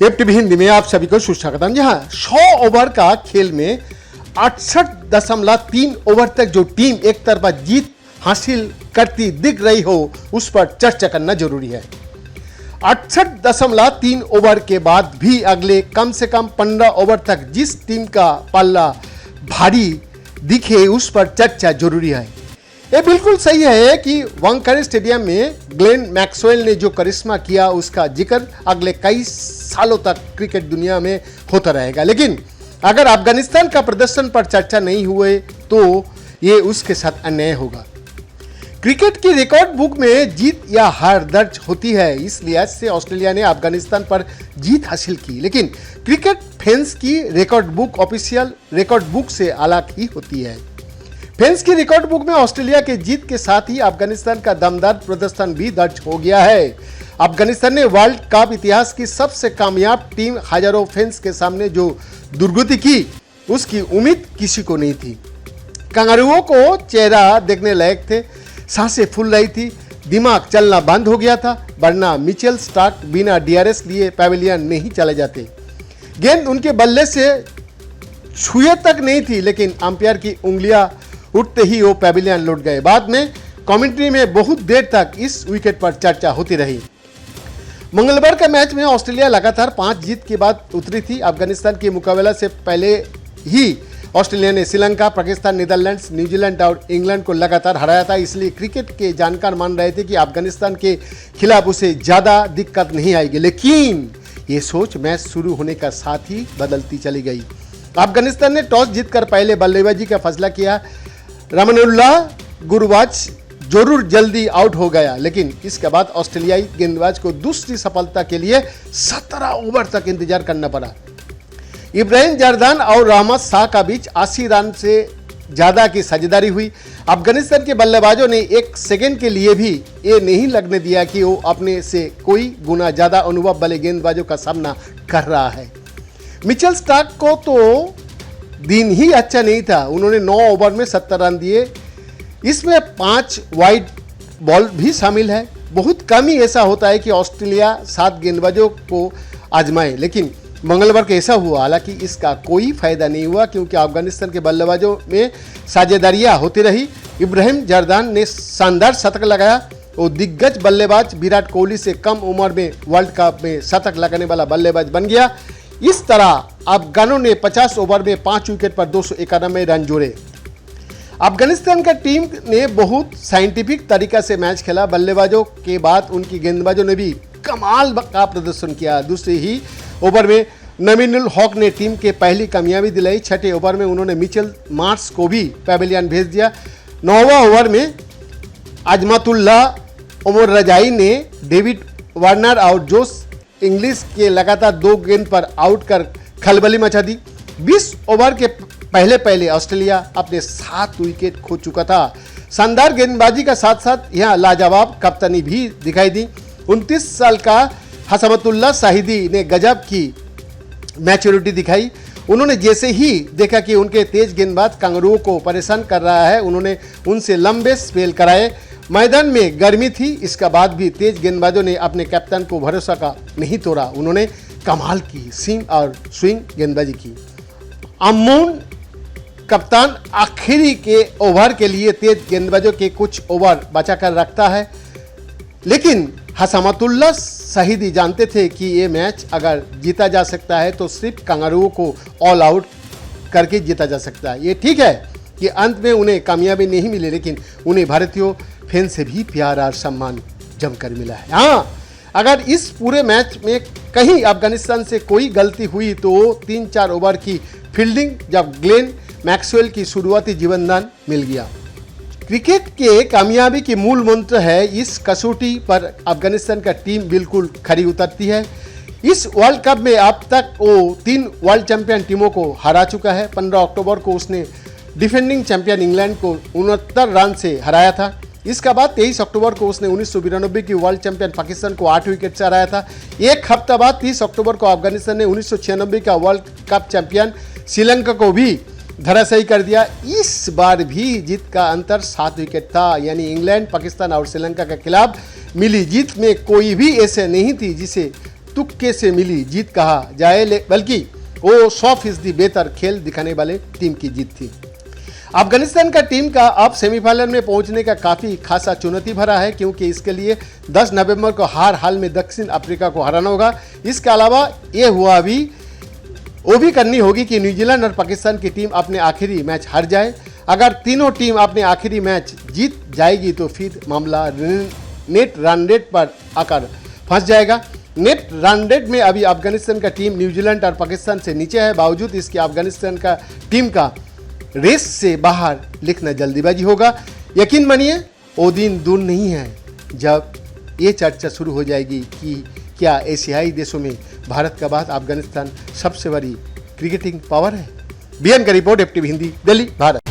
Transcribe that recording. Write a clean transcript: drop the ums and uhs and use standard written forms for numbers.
Web TV Hindi में आप सभी को सुस्वागतम। जहां 100 ओवर का खेल में 68.3 ओवर तक जो टीम एक तरफा जीत हासिल करती दिख रही हो उस पर चर्चा करना जरूरी है। 68.3 ओवर के बाद भी अगले कम से कम 15 ओवर तक जिस टीम का पल्ला भारी दिखे उस पर चर्चा जरूरी है। ये बिल्कुल सही है कि वानखेड़े स्टेडियम में ग्लेन मैक्सवेल ने जो करिश्मा किया उसका जिक्र अगले कई सालों तक क्रिकेट दुनिया में होता रहेगा, लेकिन अगर अफगानिस्तान का प्रदर्शन पर चर्चा नहीं हुए तो ये उसके साथ अन्याय होगा। क्रिकेट की रिकॉर्ड बुक में जीत या हार दर्ज होती है, इस लिहाज से ऑस्ट्रेलिया ने अफगानिस्तान पर जीत हासिल की, लेकिन क्रिकेट फैंस की record book official record book से अलग ही होती है। फैंस की रिकॉर्ड बुक में ऑस्ट्रेलिया के जीत के साथ ही अफगानिस्तान का दमदार प्रदर्शन भी दर्ज हो गया है। अफगानिस्तान ने वर्ल्ड कप इतिहास की सबसे कामयाब टीम हजारों फैंस के सामने जो दुर्गति की उसकी उम्मीद किसी को नहीं थी। कंगारुओं को चेहरा देखने लायक थे, सांसें फूल रही थी, दिमाग चलना बंद हो गया था, वरना मिचेल स्टार्क बिना डीआरएस लिए पैवेलियन नहीं चले जाते। गेंद उनके बल्ले से छुए तक नहीं थी, लेकिन अंपायर की उंगलियां उठते ही वो पैवेलियन लौट गए। बाद में कमेंट्री में बहुत देर तक इस विकेट पर चर्चा होती रही। मंगलवार के मैच में ऑस्ट्रेलिया लगातार 5 जीत के बाद उतरी थी। अफगानिस्तान के मुकाबला से पहले ही ऑस्ट्रेलिया ने श्रीलंका, पाकिस्तान, नीदरलैंड्स, न्यूजीलैंड और इंग्लैंड को लगातार हराया था। इसलिए क्रिकेट के जानकार मान रहे थे कि अफगानिस्तान के खिलाफ उसे ज़्यादा दिक्कत नहीं आएगी, लेकिन ये सोच मैच शुरू होने का साथ ही बदलती चली गई। अफगानिस्तान ने टॉस जीतकर पहले बल्लेबाजी का फैसला किया। रमनुल्लाह गुरबाज जरूर जल्दी आउट हो गया, लेकिन इसके बाद ऑस्ट्रेलियाई गेंदबाज को दूसरी सफलता के लिए 17 ओवर तक इंतजार करना पड़ा। इब्राहिम जर्दान और रहमत शाह का बीच 80 रन से ज़्यादा की साझेदारी हुई। अफगानिस्तान के बल्लेबाजों ने एक सेकंड के लिए भी ये नहीं लगने दिया कि वो अपने से कोई गुना ज़्यादा अनुभव वाले गेंदबाजों का सामना कर रहा है। मिचेल स्टार्क को तो दिन ही अच्छा नहीं था। उन्होंने 9 ओवर में 70 रन दिए, इसमें 5 वाइड बॉल भी शामिल है। बहुत कम ही ऐसा होता है कि ऑस्ट्रेलिया 7 गेंदबाजों को आजमाए, लेकिन मंगलवार को ऐसा हुआ। हालांकि इसका कोई फायदा नहीं हुआ क्योंकि अफगानिस्तान के बल्लेबाजों में साझेदारियां होती रही। इब्राहिम जर्दान ने शानदार शतक लगाया। वो दिग्गज बल्लेबाज विराट कोहली से कम उम्र में वर्ल्ड कप में शतक लगाने वाला बल्लेबाज बन गया। इस तरह अफगानों ने 50 ओवर में 5 विकेट पर 291 रन जोड़े। अफगानिस्तान का टीम ने बहुत साइंटिफिक तरीका से मैच खेला। बल्लेबाजों के बाद उनकी गेंदबाजों ने भी कमाल का प्रदर्शन किया। दूसरे ही ओवर में नवीनुल हक ने टीम के पहली कामयाबी दिलाई। 6ठे ओवर में उन्होंने मिचेल मार्श को भी पैवेलियन भेज दिया। 9वां ओवर में अजमतुल्लाह उमर रजाई ने डेविड वार्नर और जोश इंग्लिश के लगातार 2 गेंद पर आउट कर खलबली मचा दी। 20 ओवर के पहले ऑस्ट्रेलिया अपने 7 विकेट खो चुका था। शानदार गेंदबाजी का साथ साथ यहाँ लाजवाब कप्तानी भी दिखाई दी। 29 साल का हसमतुल्लाह शाहिदी ने गजब की मैच्योरिटी दिखाई। उन्होंने जैसे ही देखा कि उनके तेज गेंदबाज कंगारुओं को परेशान कर रहा है, उन्होंने उनसे लंबे स्पेल कराए। मैदान में गर्मी थी, इसका बाद भी तेज गेंदबाजों ने अपने कैप्टन को भरोसा का नहीं तोड़ा। उन्होंने कमाल की सीम और स्विंग गेंदबाजी की। अमून कप्तान आखिरी के ओवर के लिए तेज गेंदबाजों के कुछ ओवर बचाकर रखता है, लेकिन हसमतुल्लाह शाहिदी जानते थे कि ये मैच अगर जीता जा सकता है तो सिर्फ कंगारुओं को ऑल आउट करके जीता जा सकता है। ये ठीक है कि अंत में उन्हें कामयाबी नहीं मिली, लेकिन उन्हें भारतीय फैन से भी प्यार और सम्मान जमकर मिला है। हाँ, अगर इस पूरे मैच में कहीं अफगानिस्तान से कोई गलती हुई तो 3-4 ओवर की फील्डिंग जब ग्लेन मैक्सवेल की शुरुआती जीवनदान मिल गया। क्रिकेट के कामयाबी की मूल मंत्र है इस कसौटी पर अफगानिस्तान का टीम बिल्कुल खरी उतरती है। इस वर्ल्ड कप में अब तक वो 3 वर्ल्ड चैंपियन टीमों को हरा चुका है। 15 अक्टूबर को उसने डिफेंडिंग चैंपियन इंग्लैंड को 69 रन से हराया था। इसके बाद 23 अक्टूबर को उसने 1992 की वर्ल्ड चैंपियन पाकिस्तान को 8 विकेट से हराया था। एक हफ्ता बाद 30 अक्टूबर को अफगानिस्तान ने 1996 का वर्ल्ड कप चैंपियन श्रीलंका को भी धराशायी कर दिया। इस बार भी जीत का अंतर 7 विकेट था, यानी इंग्लैंड, पाकिस्तान और श्रीलंका के खिलाफ मिली जीत में कोई भी ऐसे नहीं थी जिसे तुक्के से मिली जीत कहा जाए, बल्कि वो 100% बेहतर खेल दिखाने वाले टीम की जीत थी। अफगानिस्तान का टीम का अब सेमीफाइनल में पहुंचने का काफ़ी खासा चुनौती भरा है, क्योंकि इसके लिए 10 नवंबर को हर हाल में दक्षिण अफ्रीका को हराना होगा। इसके अलावा ये हुआ भी वो भी करनी होगी कि न्यूजीलैंड और पाकिस्तान की टीम अपने आखिरी मैच हार जाए। अगर तीनों टीम अपने आखिरी मैच जीत जाएगी तो फिर मामला नेट रन रेट पर आकर फंस जाएगा। नेट रन रेट में अभी अफगानिस्तान का टीम न्यूजीलैंड और पाकिस्तान से नीचे है। बावजूद इसके अफगानिस्तान का टीम का रेस से बाहर लिखना जल्दीबाजी होगा। यकीन मानिए वो दिन दूर नहीं है जब ये चर्चा शुरू हो जाएगी कि क्या एशियाई देशों में भारत का बाद अफगानिस्तान सबसे बड़ी क्रिकेटिंग पावर है। बीएन का रिपोर्ट, FTV हिंदी, दिल्ली, भारत।